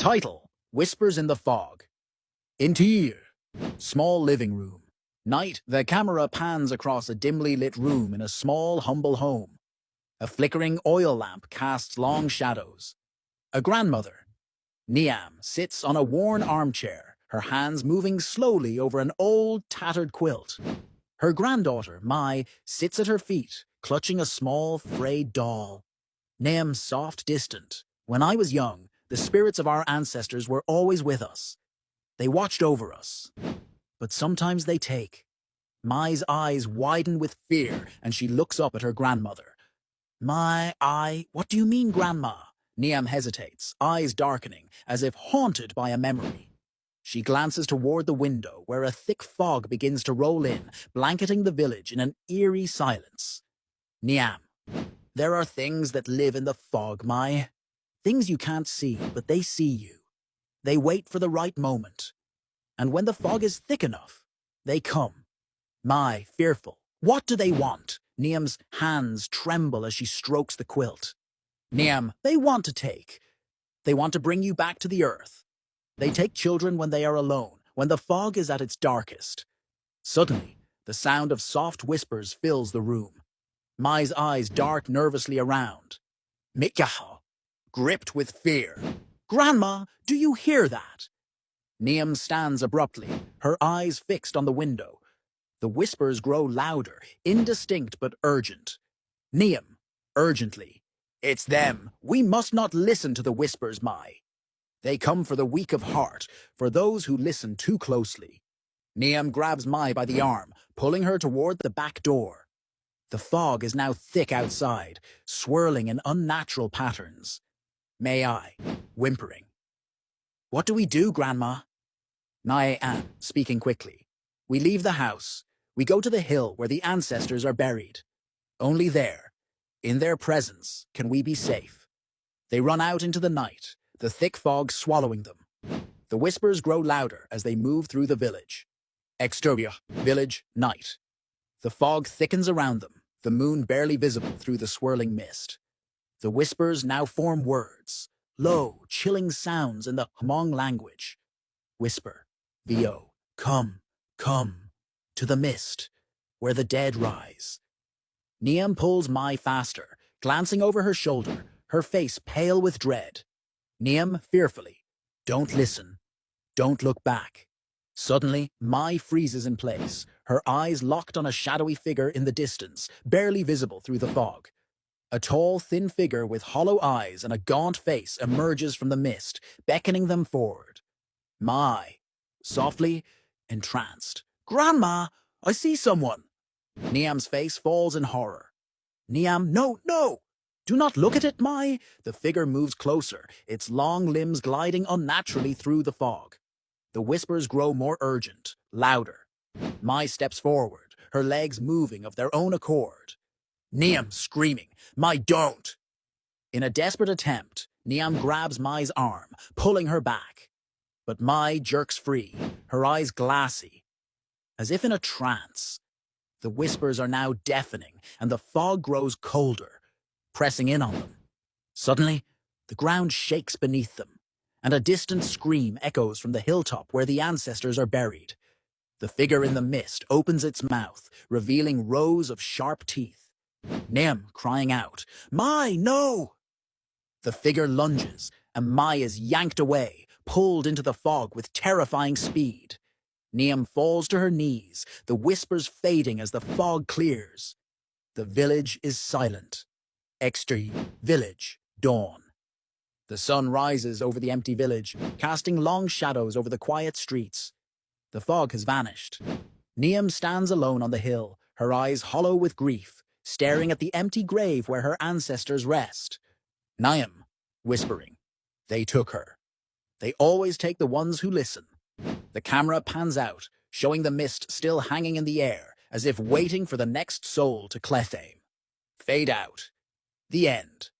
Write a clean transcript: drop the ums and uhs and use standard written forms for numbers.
Title: Whispers in the Fog. Interior: small living room. Night, the camera pans across a dimly lit room in a small, humble home. A flickering oil lamp casts long shadows. A grandmother, Niam, sits on a worn armchair, her hands moving slowly over an old, tattered quilt. Her granddaughter, Mai, sits at her feet, clutching a small, frayed doll. Niam, soft, distant. When I was young, the spirits of our ancestors were always with us. They watched over us. But sometimes they take. Mai's eyes widen with fear, and she looks up at her grandmother. What do you mean, Grandma? Niam hesitates, eyes darkening, as if haunted by a memory. She glances toward the window, where a thick fog begins to roll in, blanketing the village in an eerie silence. Niam, there are things that live in the fog, Mai. Things you can't see, but they see you. They wait for the right moment. And when the fog is thick enough, they come. Mai, fearful. What do they want? Niam's hands tremble as she strokes the quilt. Niam, they want to take. They want to bring you back to the earth. They take children when they are alone, when the fog is at its darkest. Suddenly, the sound of soft whispers fills the room. Mai's eyes dart nervously around. Mikaha, gripped with fear. Grandma, do you hear that? Niam stands abruptly, her eyes fixed on the window. The whispers grow louder, indistinct but urgent. Niam, urgently. It's them. We must not listen to the whispers, Mai. They come for the weak of heart, for those who listen too closely. Niam grabs Mai by the arm, pulling her toward the back door. The fog is now thick outside, swirling in unnatural patterns. Mai, whimpering. What do we do, Grandma? Nai Ann, speaking quickly. We leave the house. We go to the hill where the ancestors are buried. Only there, in their presence, can we be safe. They run out into the night, the thick fog swallowing them. The whispers grow louder as they move through the village. Exterior, village, night. The fog thickens around them, the moon barely visible through the swirling mist. The whispers now form words, low, chilling sounds in the Hmong language. Whisper, Vo, come, to the mist, where the dead rise. Niam pulls Mai faster, glancing over her shoulder, her face pale with dread. Niam, fearfully, don't listen, don't look back. Suddenly, Mai freezes in place, her eyes locked on a shadowy figure in the distance, barely visible through the fog. A tall, thin figure with hollow eyes and a gaunt face emerges from the mist, beckoning them forward. Mai, softly, entranced. Grandma, I see someone. Niam's face falls in horror. Niam, no! Do not look at it, Mai! The figure moves closer, its long limbs gliding unnaturally through the fog. The whispers grow more urgent, louder. Mai steps forward, her legs moving of their own accord. Niam screaming, Mai, don't! In a desperate attempt, Niam grabs Mai's arm, pulling her back. But Mai jerks free, her eyes glassy. As if in a trance, the whispers are now deafening, and the fog grows colder, pressing in on them. Suddenly, the ground shakes beneath them, and a distant scream echoes from the hilltop where the ancestors are buried. The figure in the mist opens its mouth, revealing rows of sharp teeth. Niam crying out, Mai, no! The figure lunges, and Mai is yanked away, pulled into the fog with terrifying speed. Niam falls to her knees, the whispers fading as the fog clears. The village is silent. Exterior, village, dawn. The sun rises over the empty village, casting long shadows over the quiet streets. The fog has vanished. Niam stands alone on the hill, her eyes hollow with grief, staring at the empty grave where her ancestors rest. Niam, whispering, they took her. They always take the ones who listen. The camera pans out, showing the mist still hanging in the air, as if waiting for the next soul to clefame. Fade out. The end.